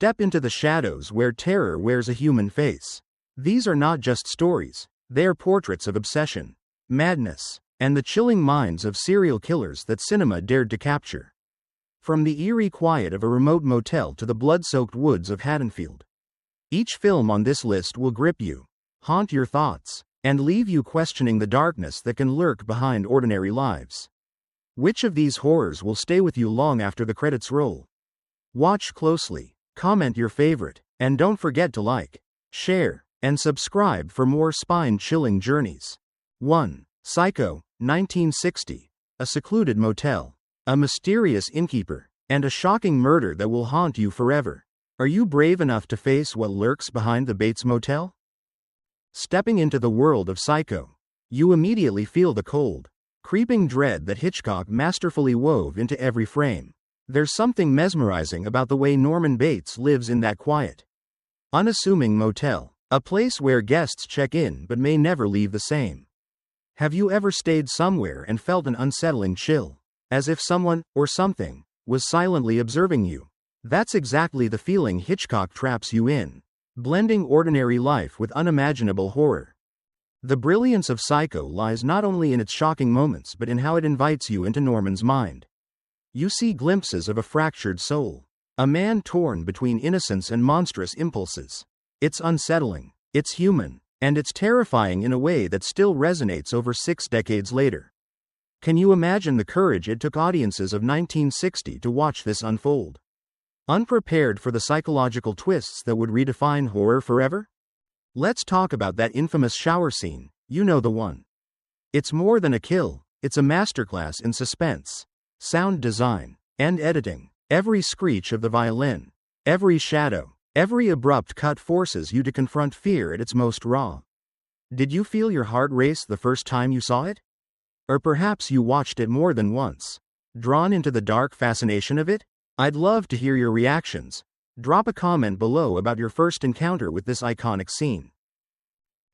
Step into the shadows where terror wears a human face. These are not just stories, they are portraits of obsession, madness, and the chilling minds of serial killers that cinema dared to capture. From the eerie quiet of a remote motel to the blood-soaked woods of Haddonfield, each film on this list will grip you, haunt your thoughts, and leave you questioning the darkness that can lurk behind ordinary lives. Which of these horrors will stay with you long after the credits roll? Watch closely, comment your favorite, and don't forget to like, share, and subscribe for more spine-chilling journeys. 1. Psycho, 1960. A secluded motel, a mysterious innkeeper, and a shocking murder that will haunt you forever. Are you brave enough to face what lurks behind the Bates Motel? Stepping into the world of Psycho, you immediately feel the cold, creeping dread that Hitchcock masterfully wove into every frame. There's something mesmerizing about the way Norman Bates lives in that quiet, unassuming motel, a place where guests check in but may never leave the same. Have you ever stayed somewhere and felt an unsettling chill, as if someone, or something, was silently observing you? That's exactly the feeling Hitchcock traps you in, blending ordinary life with unimaginable horror. The brilliance of Psycho lies not only in its shocking moments but in how it invites you into Norman's mind. You see glimpses of a fractured soul, a man torn between innocence and monstrous impulses. It's unsettling, it's human, and it's terrifying in a way that still resonates over 6 decades later. Can you imagine the courage it took audiences of 1960 to watch this unfold? Unprepared for the psychological twists that would redefine horror forever? Let's talk about that infamous shower scene, you know the one. It's more than a kill, it's a masterclass in suspense, sound design, and editing. Every screech of the violin, every shadow, every abrupt cut forces you to confront fear at its most raw. Did you feel your heart race the first time you saw it? Or perhaps you watched it more than once, drawn into the dark fascination of it? I'd love to hear your reactions. Drop a comment below about your first encounter with this iconic scene.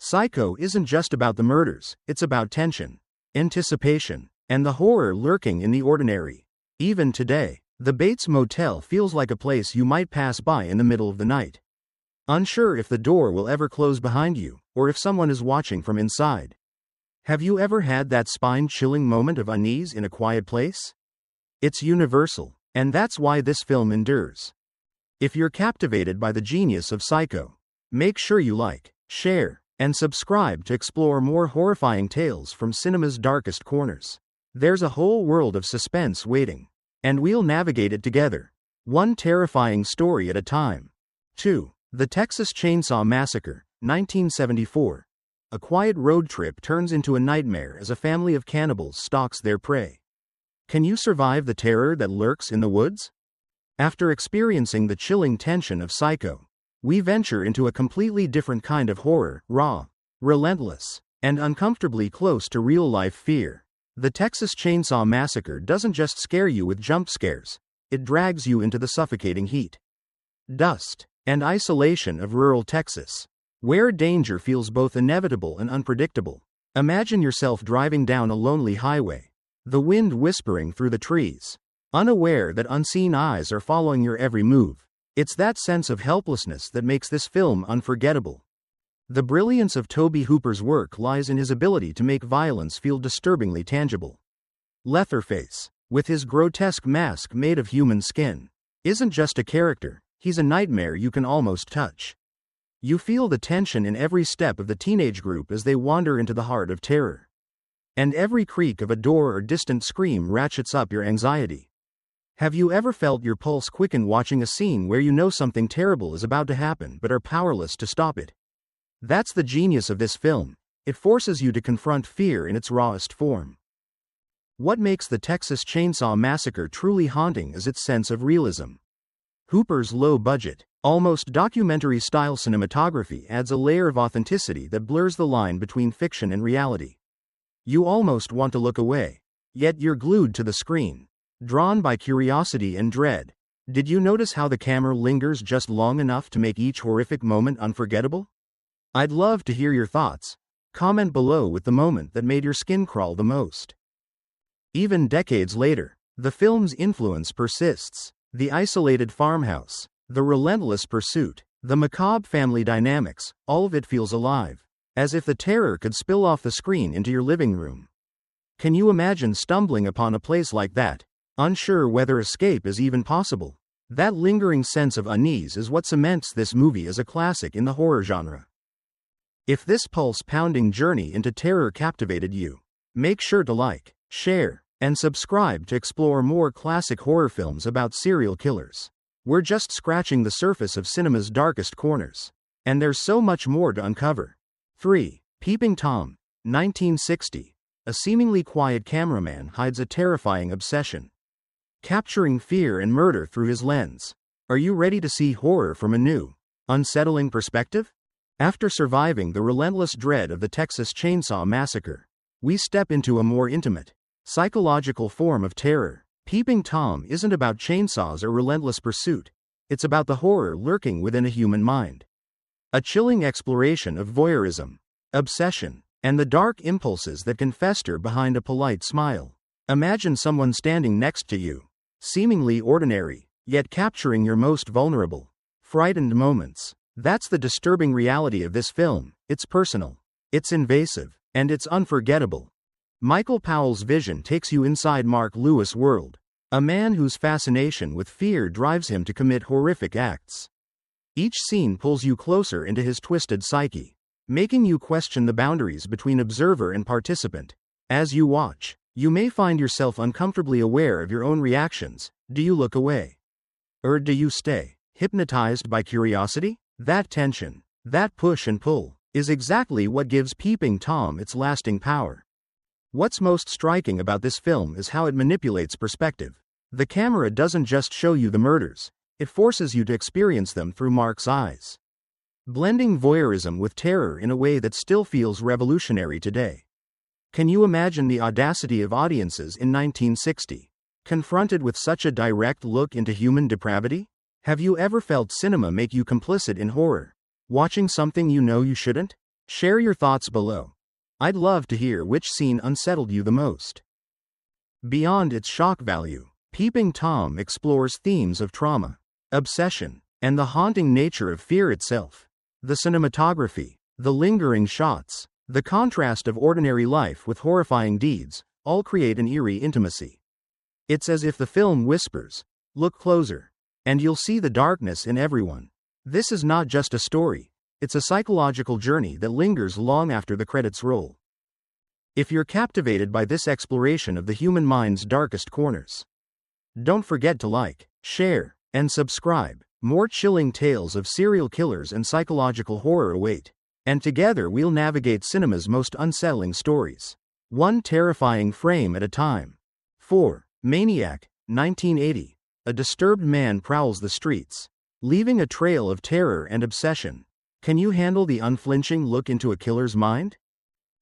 Psycho isn't just about the murders, it's about tension, anticipation, and the horror lurking in the ordinary. Even today, the Bates Motel feels like a place you might pass by in the middle of the night, unsure if the door will ever close behind you, or if someone is watching from inside. Have you ever had that spine-chilling moment of unease in a quiet place? It's universal, and that's why this film endures. If you're captivated by the genius of Psycho, make sure you like, share, and subscribe to explore more horrifying tales from cinema's darkest corners. There's a whole world of suspense waiting, and we'll navigate it together, one terrifying story at a time. 2. The Texas Chainsaw Massacre, 1974. A quiet road trip turns into a nightmare as a family of cannibals stalks their prey. Can you survive the terror that lurks in the woods? After experiencing the chilling tension of Psycho, we venture into a completely different kind of horror, raw, relentless, and uncomfortably close to real-life fear. The Texas Chainsaw Massacre doesn't just scare you with jump scares, it drags you into the suffocating heat, dust, and isolation of rural Texas, where danger feels both inevitable and unpredictable. Imagine yourself driving down a lonely highway, the wind whispering through the trees, unaware that unseen eyes are following your every move. It's that sense of helplessness that makes this film unforgettable. The brilliance of Tobe Hooper's work lies in his ability to make violence feel disturbingly tangible. Leatherface, with his grotesque mask made of human skin, isn't just a character, he's a nightmare you can almost touch. You feel the tension in every step of the teenage group as they wander into the heart of terror. And every creak of a door or distant scream ratchets up your anxiety. Have you ever felt your pulse quicken watching a scene where you know something terrible is about to happen but are powerless to stop it? That's the genius of this film. It forces you to confront fear in its rawest form. What makes the Texas Chainsaw Massacre truly haunting is its sense of realism. Hooper's low-budget, almost documentary-style cinematography adds a layer of authenticity that blurs the line between fiction and reality. You almost want to look away, yet you're glued to the screen, drawn by curiosity and dread. Did you notice how the camera lingers just long enough to make each horrific moment unforgettable? I'd love to hear your thoughts. Comment below with the moment that made your skin crawl the most. Even decades later, the film's influence persists. The isolated farmhouse, The relentless pursuit, the macabre family dynamics, all of it feels alive, as if the terror could spill off the screen into your living room. Can you imagine stumbling upon a place like that, unsure whether escape is even possible? That lingering sense of unease is what cements this movie as a classic in the horror genre. If this pulse-pounding journey into terror captivated you, make sure to like, share, and subscribe to explore more classic horror films about serial killers. We're just scratching the surface of cinema's darkest corners, and there's so much more to uncover. 3. Peeping Tom, 1960. A seemingly quiet cameraman hides a terrifying obsession, capturing fear and murder through his lens. Are you ready to see horror from a new, unsettling perspective? After surviving the relentless dread of the Texas Chainsaw Massacre, we step into a more intimate, psychological form of terror. Peeping Tom isn't about chainsaws or relentless pursuit, it's about the horror lurking within a human mind. A chilling exploration of voyeurism, obsession, and the dark impulses that can fester behind a polite smile. Imagine someone standing next to you, seemingly ordinary, yet capturing your most vulnerable, frightened moments. That's the disturbing reality of this film. It's personal, it's invasive, and it's unforgettable. Michael Powell's vision takes you inside Mark Lewis' world, a man whose fascination with fear drives him to commit horrific acts. Each scene pulls you closer into his twisted psyche, making you question the boundaries between observer and participant. As you watch, you may find yourself uncomfortably aware of your own reactions. Do you look away? Or do you stay, hypnotized by curiosity? That tension, that push and pull, is exactly what gives Peeping Tom its lasting power. What's most striking about this film is how it manipulates perspective. The camera doesn't just show you the murders, it forces you to experience them through Mark's eyes, blending voyeurism with terror in a way that still feels revolutionary today. Can you imagine the audacity of audiences in 1960, confronted with such a direct look into human depravity? Have you ever felt cinema make you complicit in horror, watching something you know you shouldn't? Share your thoughts below. I'd love to hear which scene unsettled you the most. Beyond its shock value, Peeping Tom explores themes of trauma, obsession, and the haunting nature of fear itself. The cinematography, the lingering shots, the contrast of ordinary life with horrifying deeds, all create an eerie intimacy. It's as if the film whispers, "Look closer, and you'll see the darkness in everyone." This is not just a story, it's a psychological journey that lingers long after the credits roll. If you're captivated by this exploration of the human mind's darkest corners, don't forget to like, share, and subscribe. More chilling tales of serial killers and psychological horror await, and together we'll navigate cinema's most unsettling stories, one terrifying frame at a time. 4. Maniac, 1980. A disturbed man prowls the streets, leaving a trail of terror and obsession. Can you handle the unflinching look into a killer's mind?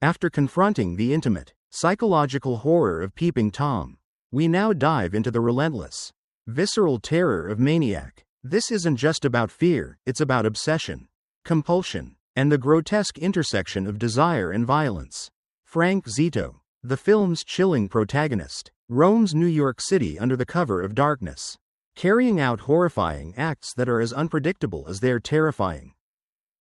After confronting the intimate, psychological horror of Peeping Tom, we now dive into the relentless, visceral terror of Maniac. This isn't just about fear, it's about obsession, compulsion, and the grotesque intersection of desire and violence. Frank Zito, the film's chilling protagonist, roams New York City under the cover of darkness, carrying out horrifying acts that are as unpredictable as they're terrifying.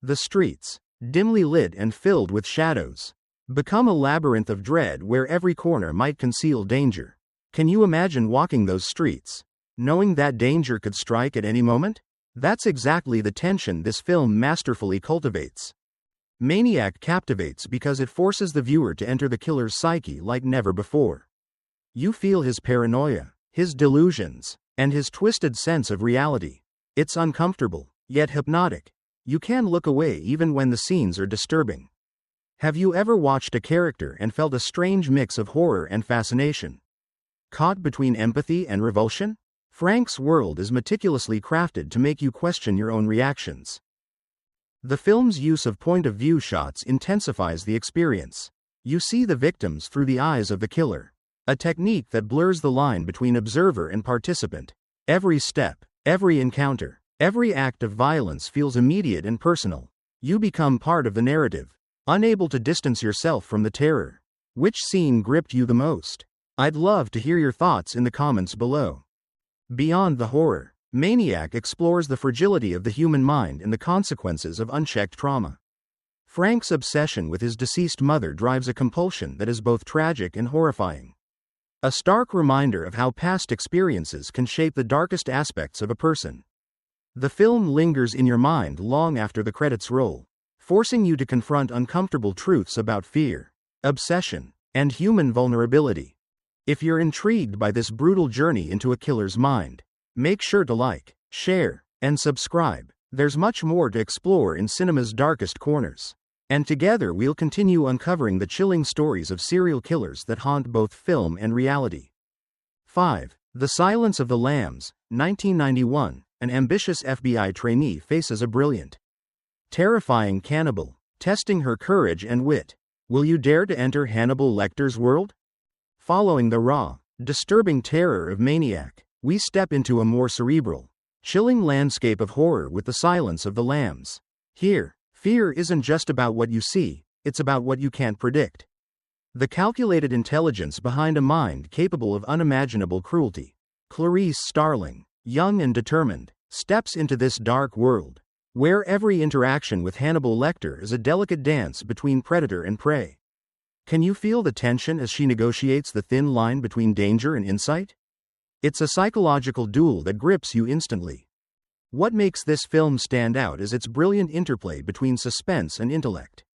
The streets, dimly lit and filled with shadows, become a labyrinth of dread where every corner might conceal danger. Can you imagine walking those streets, knowing that danger could strike at any moment? That's exactly the tension this film masterfully cultivates. Maniac captivates because it forces the viewer to enter the killer's psyche like never before. You feel his paranoia, his delusions, and his twisted sense of reality. It's uncomfortable, yet hypnotic. You can't look away even when the scenes are disturbing. Have you ever watched a character and felt a strange mix of horror and fascination? Caught between empathy and revulsion? Frank's world is meticulously crafted to make you question your own reactions. The film's use of point-of-view shots intensifies the experience. You see the victims through the eyes of the killer, a technique that blurs the line between observer and participant. Every step, every encounter, every act of violence feels immediate and personal. You become part of the narrative, unable to distance yourself from the terror. Which scene gripped you the most? I'd love to hear your thoughts in the comments below. Beyond the horror, Maniac explores the fragility of the human mind and the consequences of unchecked trauma. Frank's obsession with his deceased mother drives a compulsion that is both tragic and horrifying. A stark reminder of how past experiences can shape the darkest aspects of a person. The film lingers in your mind long after the credits roll, forcing you to confront uncomfortable truths about fear, obsession, and human vulnerability. If you're intrigued by this brutal journey into a killer's mind, make sure to like, share, and subscribe. There's much more to explore in cinema's darkest corners. And together we'll continue uncovering the chilling stories of serial killers that haunt both film and reality. 5. The Silence of the Lambs, 1991. An ambitious FBI trainee faces a brilliant, terrifying cannibal, testing her courage and wit. Will you dare to enter Hannibal Lecter's world? Following the raw, disturbing terror of Maniac, we step into a more cerebral, chilling landscape of horror with The Silence of the Lambs. Here, fear isn't just about what you see, it's about what you can't predict. The calculated intelligence behind a mind capable of unimaginable cruelty. Clarice Starling, young and determined, steps into this dark world, where every interaction with Hannibal Lecter is a delicate dance between predator and prey. Can you feel the tension as she negotiates the thin line between danger and insight? It's a psychological duel that grips you instantly. What makes this film stand out is its brilliant interplay between suspense and intellect.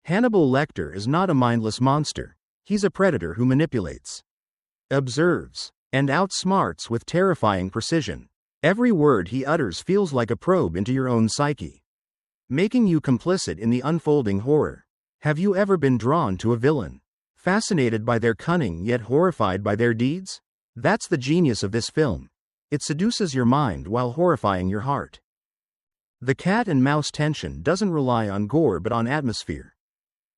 Hannibal Lecter is not a mindless monster, he's a predator who manipulates, observes, and outsmarts with terrifying precision. Every word he utters feels like a probe into your own psyche, making you complicit in the unfolding horror. Have you ever been drawn to a villain, fascinated by their cunning yet horrified by their deeds? That's the genius of this film. It seduces your mind while horrifying your heart. The cat and mouse tension doesn't rely on gore but on atmosphere,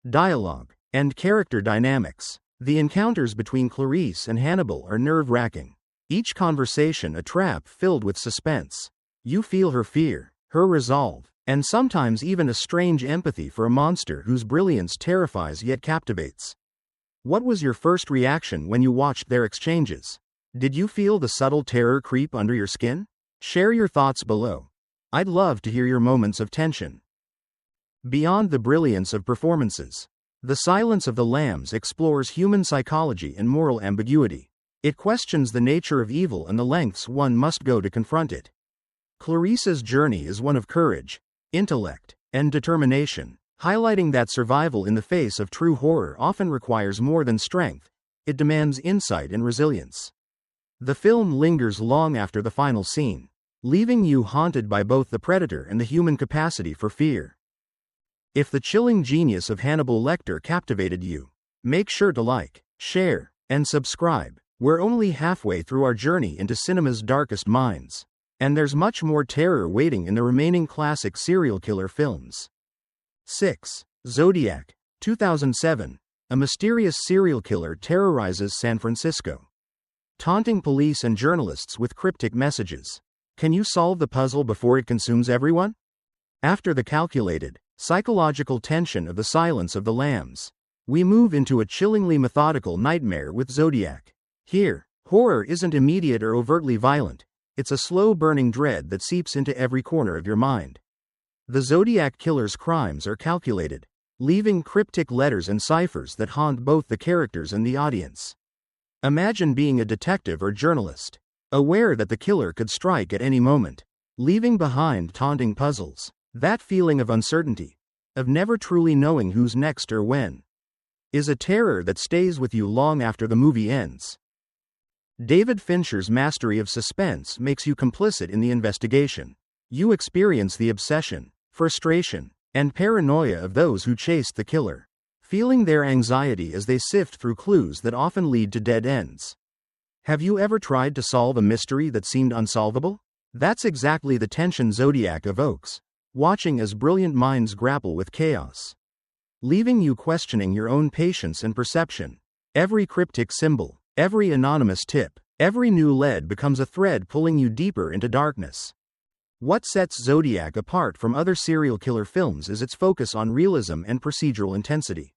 dialogue, and character dynamics. The encounters between Clarice and Hannibal are nerve-wracking. Each conversation a trap filled with suspense. You feel her fear, her resolve, and sometimes even a strange empathy for a monster whose brilliance terrifies yet captivates. What was your first reaction when you watched their exchanges? Did you feel the subtle terror creep under your skin? Share your thoughts below. I'd love to hear your moments of tension. Beyond the brilliance of performances, The Silence of the Lambs explores human psychology and moral ambiguity. It questions the nature of evil and the lengths one must go to confront it. Clarice's journey is one of courage, intellect, and determination, highlighting that survival in the face of true horror often requires more than strength. It demands insight and resilience. The film lingers long after the final scene, leaving you haunted by both the predator and the human capacity for fear. If the chilling genius of Hannibal Lecter captivated you, make sure to like, share, and subscribe. We're only halfway through our journey into cinema's darkest minds, and there's much more terror waiting in the remaining classic serial killer films. 6. Zodiac, 2007. A mysterious serial killer terrorizes San Francisco, taunting police and journalists with cryptic messages. Can you solve the puzzle before it consumes everyone? After the calculated, psychological tension of The Silence of the Lambs, we move into a chillingly methodical nightmare with Zodiac. Here, horror isn't immediate or overtly violent, it's a slow-burning dread that seeps into every corner of your mind. The Zodiac killer's crimes are calculated, leaving cryptic letters and ciphers that haunt both the characters and the audience. Imagine being a detective or journalist, aware that the killer could strike at any moment, leaving behind taunting puzzles. That feeling of uncertainty, of never truly knowing who's next or when, is a terror that stays with you long after the movie ends. David Fincher's mastery of suspense makes you complicit in the investigation. You experience the obsession, frustration, and paranoia of those who chased the killer, feeling their anxiety as they sift through clues that often lead to dead ends. Have you ever tried to solve a mystery that seemed unsolvable? That's exactly the tension Zodiac evokes, watching as brilliant minds grapple with chaos, leaving you questioning your own patience and perception. Every cryptic symbol, every anonymous tip, every new lead becomes a thread pulling you deeper into darkness. What sets Zodiac apart from other serial killer films is its focus on realism and procedural intensity.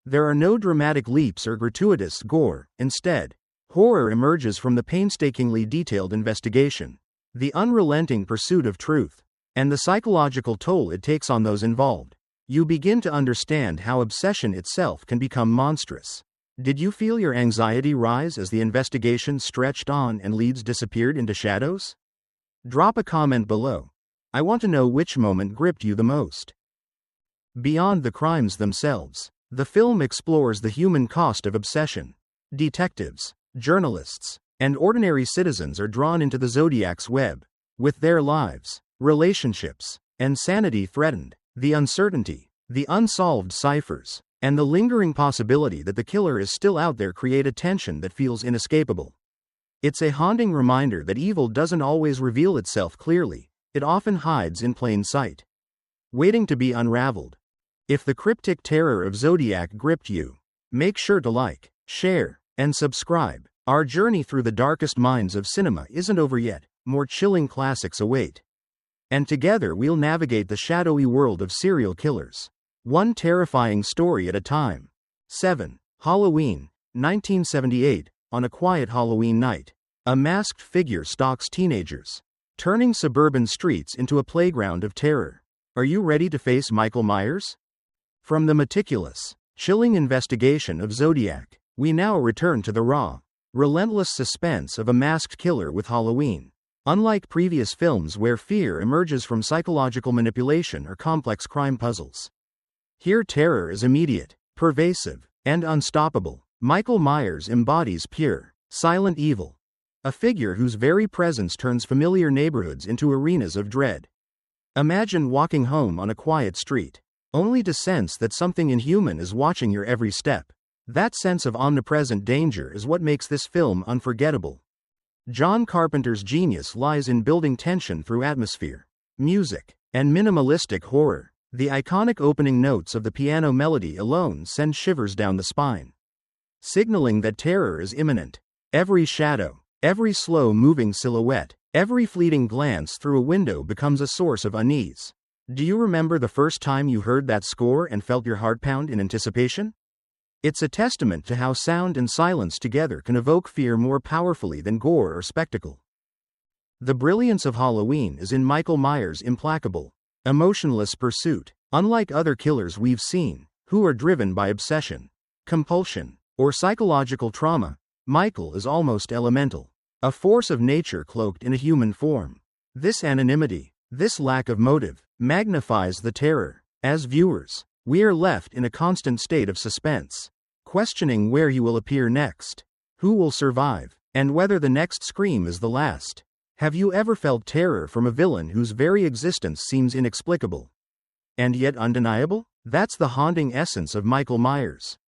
There are no dramatic leaps or gratuitous gore. Instead, horror emerges from the painstakingly detailed investigation, the unrelenting pursuit of truth, and the psychological toll it takes on those involved, you begin to understand how obsession itself can become monstrous. Did you feel your anxiety rise as the investigation stretched on and leads disappeared into shadows? Drop a comment below. I want to know which moment gripped you the most. Beyond the crimes themselves, the film explores the human cost of obsession. Detectives, journalists, and ordinary citizens are drawn into the Zodiac's web, with their lives, relationships, and sanity threatened. The uncertainty, the unsolved ciphers, and the lingering possibility that the killer is still out there create a tension that feels inescapable. It's a haunting reminder that evil doesn't always reveal itself clearly, it often hides in plain sight, waiting to be unraveled. If the cryptic terror of Zodiac gripped you, make sure to like, share, and subscribe. Our journey through the darkest minds of cinema isn't over yet, more chilling classics await. And together we'll navigate the shadowy world of serial killers, one terrifying story at a time. 7. Halloween, 1978. On a quiet Halloween night, a masked figure stalks teenagers, turning suburban streets into a playground of terror. Are you ready to face Michael Myers? From the meticulous, chilling investigation of Zodiac, we now return to the raw, relentless suspense of a masked killer with Halloween. Unlike previous films where fear emerges from psychological manipulation or complex crime puzzles, here terror is immediate, pervasive, and unstoppable. Michael Myers embodies pure, silent evil, a figure whose very presence turns familiar neighborhoods into arenas of dread. Imagine walking home on a quiet street, only to sense that something inhuman is watching your every step. That sense of omnipresent danger is what makes this film unforgettable. John Carpenter's genius lies in building tension through atmosphere, music, and minimalistic horror. The iconic opening notes of the piano melody alone send shivers down the spine, signaling that terror is imminent. Every shadow, every slow-moving silhouette, every fleeting glance through a window becomes a source of unease. Do you remember the first time you heard that score and felt your heart pound in anticipation? It's a testament to how sound and silence together can evoke fear more powerfully than gore or spectacle. The brilliance of Halloween is in Michael Myers' implacable, emotionless pursuit. Unlike other killers we've seen, who are driven by obsession, compulsion, or psychological trauma, Michael is almost elemental, a force of nature cloaked in a human form. This anonymity, this lack of motive, magnifies the terror. As viewers, we are left in a constant state of suspense, questioning where he will appear next, who will survive, and whether the next scream is the last. Have you ever felt terror from a villain whose very existence seems inexplicable, and yet undeniable? That's the haunting essence of Michael Myers.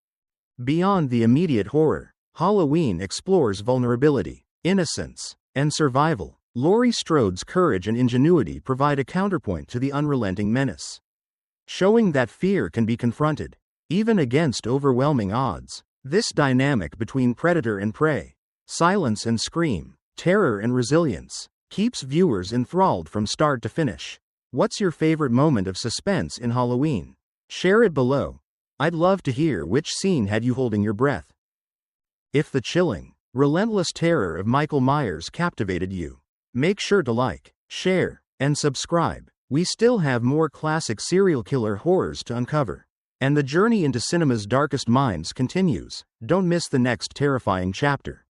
Beyond the immediate horror, Halloween explores vulnerability, innocence, and survival. Laurie Strode's courage and ingenuity provide a counterpoint to the unrelenting menace, showing that fear can be confronted, even against overwhelming odds. This dynamic between predator and prey, silence and scream, terror and resilience, keeps viewers enthralled from start to finish. What's your favorite moment of suspense in Halloween? Share it below. I'd love to hear which scene had you holding your breath. If the chilling, relentless terror of Michael Myers captivated you, make sure to like, share, and subscribe. We still have more classic serial killer horrors to uncover, and the journey into cinema's darkest minds continues. Don't miss the next terrifying chapter.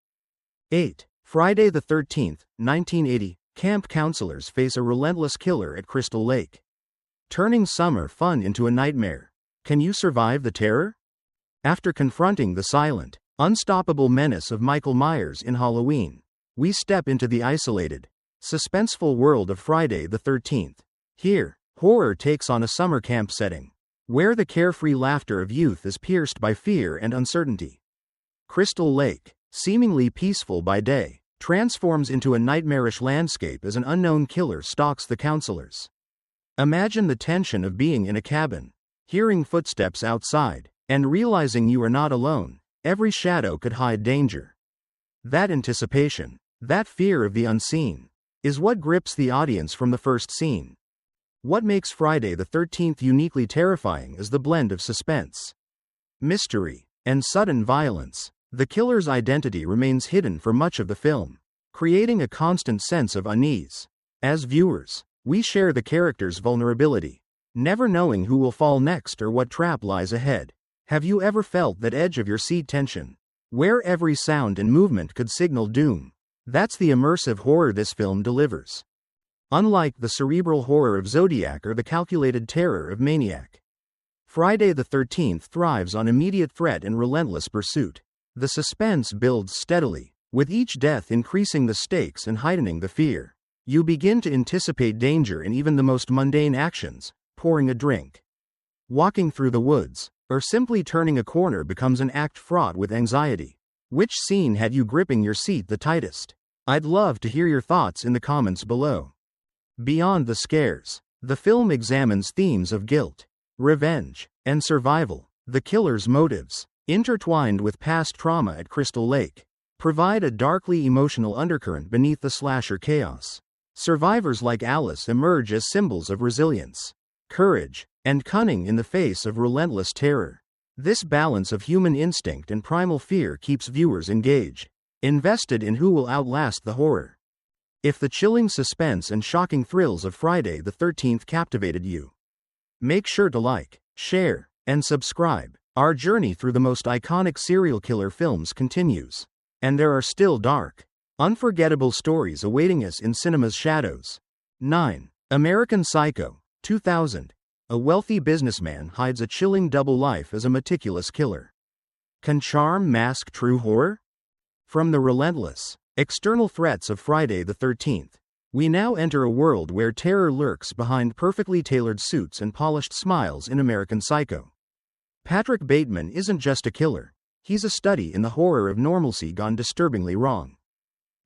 8. Friday the 13th, 1980. Camp counselors face a relentless killer at Crystal Lake, turning summer fun into a nightmare. Can you survive the terror? After confronting the silent, unstoppable menace of Michael Myers in Halloween, we step into the isolated, suspenseful world of Friday the 13th. Here, horror takes on a summer camp setting, where the carefree laughter of youth is pierced by fear and uncertainty. Crystal Lake, seemingly peaceful by day, transforms into a nightmarish landscape as an unknown killer stalks the counselors. Imagine the tension of being in a cabin, hearing footsteps outside, and realizing you are not alone. Every shadow could hide danger. That anticipation, that fear of the unseen, is what grips the audience from the first scene. What makes Friday the 13th uniquely terrifying is the blend of suspense, mystery, and sudden violence. The killer's identity remains hidden for much of the film, creating a constant sense of unease. As viewers, we share the character's vulnerability, never knowing who will fall next or what trap lies ahead. Have you ever felt that edge of your seat tension, where every sound and movement could signal doom? That's the immersive horror this film delivers. Unlike the cerebral horror of Zodiac or the calculated terror of Maniac, Friday the 13th thrives on immediate threat and relentless pursuit. The suspense builds steadily, with each death increasing the stakes and heightening the fear. You begin to anticipate danger in even the most mundane actions. Pouring a drink, walking through the woods, or simply turning a corner becomes an act fraught with anxiety. Which scene had you gripping your seat the tightest? I'd love to hear your thoughts in the comments below. Beyond the scares, the film examines themes of guilt, revenge, and survival. The killer's motives, intertwined with past trauma at Crystal Lake, provide a darkly emotional undercurrent beneath the slasher chaos. Survivors like Alice emerge as symbols of resilience, courage, and cunning in the face of relentless terror. This balance of human instinct and primal fear keeps viewers engaged, invested in who will outlast the horror. If the chilling suspense and shocking thrills of Friday the 13th captivated you, make sure to like, share, and subscribe. Our journey through the most iconic serial killer films continues, and there are still dark, unforgettable stories awaiting us in cinema's shadows. 9. American Psycho, 2000. A wealthy businessman hides a chilling double life as a meticulous killer. Can charm mask true horror? From the relentless, external threats of Friday the 13th, we now enter a world where terror lurks behind perfectly tailored suits and polished smiles in American Psycho. Patrick Bateman isn't just a killer, he's a study in the horror of normalcy gone disturbingly wrong.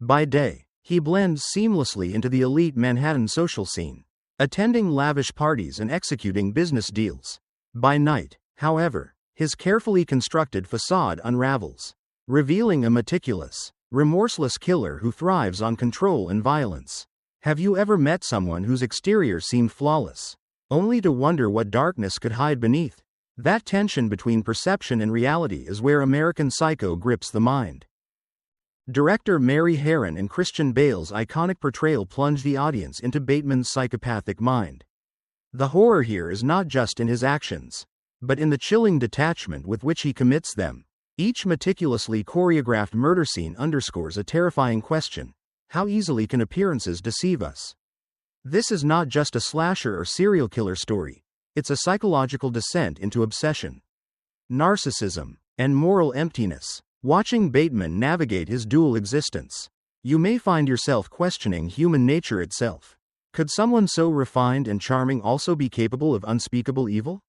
By day, he blends seamlessly into the elite Manhattan social scene, attending lavish parties and executing business deals. By night, however, his carefully constructed facade unravels, revealing a meticulous, remorseless killer who thrives on control and violence. Have you ever met someone whose exterior seemed flawless, only to wonder what darkness could hide beneath? That tension between perception and reality is where American Psycho grips the mind. Director Mary Harron and Christian Bale's iconic portrayal plunge the audience into Bateman's psychopathic mind. The horror here is not just in his actions, but in the chilling detachment with which he commits them. Each meticulously choreographed murder scene underscores a terrifying question: how easily can appearances deceive us? This is not just a slasher or serial killer story, it's a psychological descent into obsession, narcissism, and moral emptiness. Watching Bateman navigate his dual existence, you may find yourself questioning human nature itself. Could someone so refined and charming also be capable of unspeakable evil?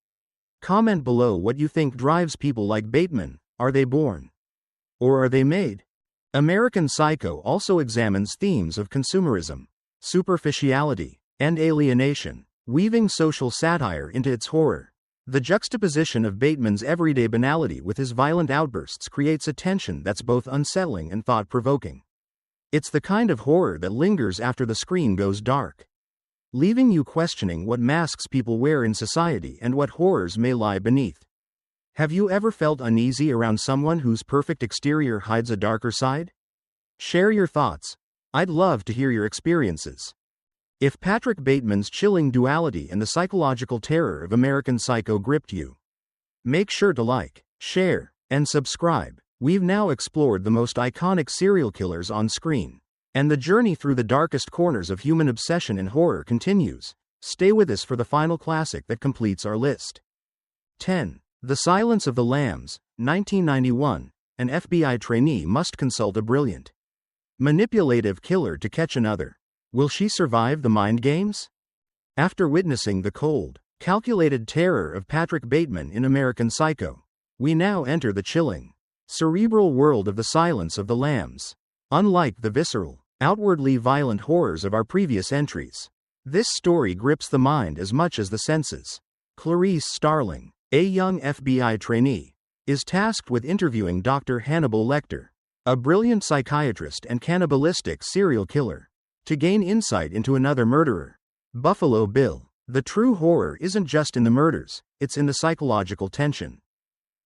Comment below what you think drives people like Bateman. Are they born? Or are they made? American Psycho also examines themes of consumerism, superficiality, and alienation, weaving social satire into its horror. The juxtaposition of Bateman's everyday banality with his violent outbursts creates a tension that's both unsettling and thought-provoking. It's the kind of horror that lingers after the screen goes dark, leaving you questioning what masks people wear in society and what horrors may lie beneath. Have you ever felt uneasy around someone whose perfect exterior hides a darker side? Share your thoughts. I'd love to hear your experiences. If Patrick Bateman's chilling duality and the psychological terror of American Psycho gripped you, make sure to like, share, and subscribe. We've now explored the most iconic serial killers on screen, and the journey through the darkest corners of human obsession and horror continues. Stay with us for the final classic that completes our list. 10. The Silence of the Lambs, 1991. An FBI trainee must consult a brilliant, manipulative killer to catch another. Will she survive the mind games? After witnessing the cold, calculated terror of Patrick Bateman in American Psycho, we now enter the chilling, cerebral world of The Silence of the Lambs. Unlike the visceral, outwardly violent horrors of our previous entries, this story grips the mind as much as the senses. Clarice Starling, a young FBI trainee, is tasked with interviewing Dr. Hannibal Lecter, a brilliant psychiatrist and cannibalistic serial killer, to gain insight into another murderer, Buffalo Bill. The true horror isn't just in the murders, it's in the psychological tension,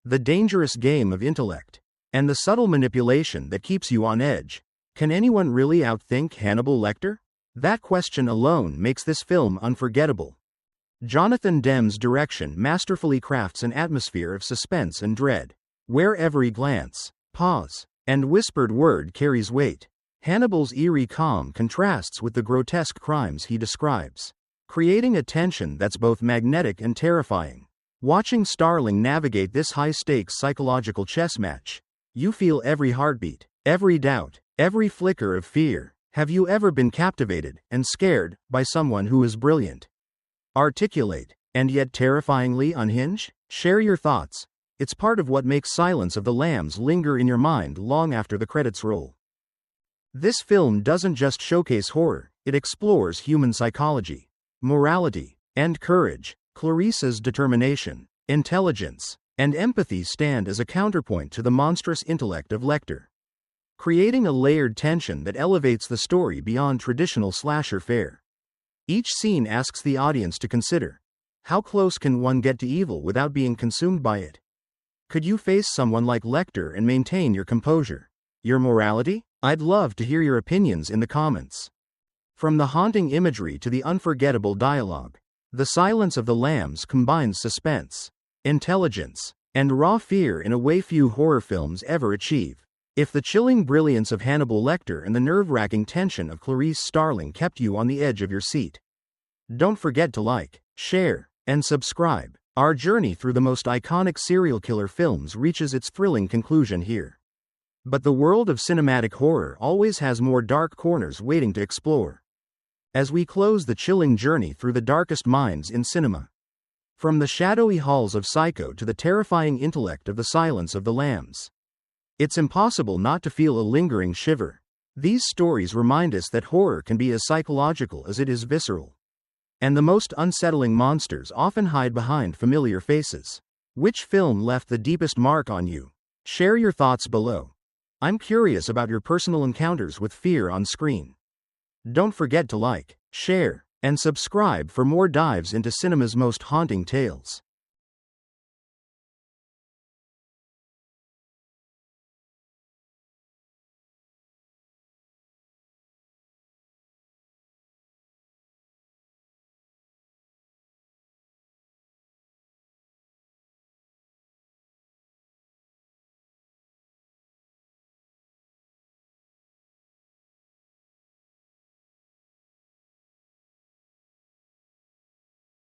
the dangerous game of intellect, and the subtle manipulation that keeps you on edge. Can anyone really outthink Hannibal Lecter? That question alone makes this film unforgettable. Jonathan Demme's direction masterfully crafts an atmosphere of suspense and dread, where every glance, pause, and whispered word carries weight. Hannibal's eerie calm contrasts with the grotesque crimes he describes, creating a tension that's both magnetic and terrifying. Watching Starling navigate this high-stakes psychological chess match, you feel every heartbeat, every doubt, every flicker of fear. Have you ever been captivated and scared by someone who is brilliant, articulate, and yet terrifyingly unhinged? Share your thoughts. It's part of what makes Silence of the Lambs linger in your mind long after the credits roll. This film doesn't just showcase horror, it explores human psychology, morality, and courage. Clarice's determination, intelligence, and empathy stand as a counterpoint to the monstrous intellect of Lecter, creating a layered tension that elevates the story beyond traditional slasher fare. Each scene asks the audience to consider, how close can one get to evil without being consumed by it? Could you face someone like Lecter and maintain your composure, your morality? I'd love to hear your opinions in the comments. From the haunting imagery to the unforgettable dialogue, The Silence of the Lambs combines suspense, intelligence, and raw fear in a way few horror films ever achieve. If the chilling brilliance of Hannibal Lecter and the nerve-wracking tension of Clarice Starling kept you on the edge of your seat, don't forget to like, share, and subscribe. Our journey through the most iconic serial killer films reaches its thrilling conclusion here. But the world of cinematic horror always has more dark corners waiting to explore. As we close the chilling journey through the darkest minds in cinema, from the shadowy halls of Psycho to the terrifying intellect of The Silence of the Lambs, it's impossible not to feel a lingering shiver. These stories remind us that horror can be as psychological as it is visceral, and the most unsettling monsters often hide behind familiar faces. Which film left the deepest mark on you? Share your thoughts below. I'm curious about your personal encounters with fear on screen. Don't forget to like, share, and subscribe for more dives into cinema's most haunting tales.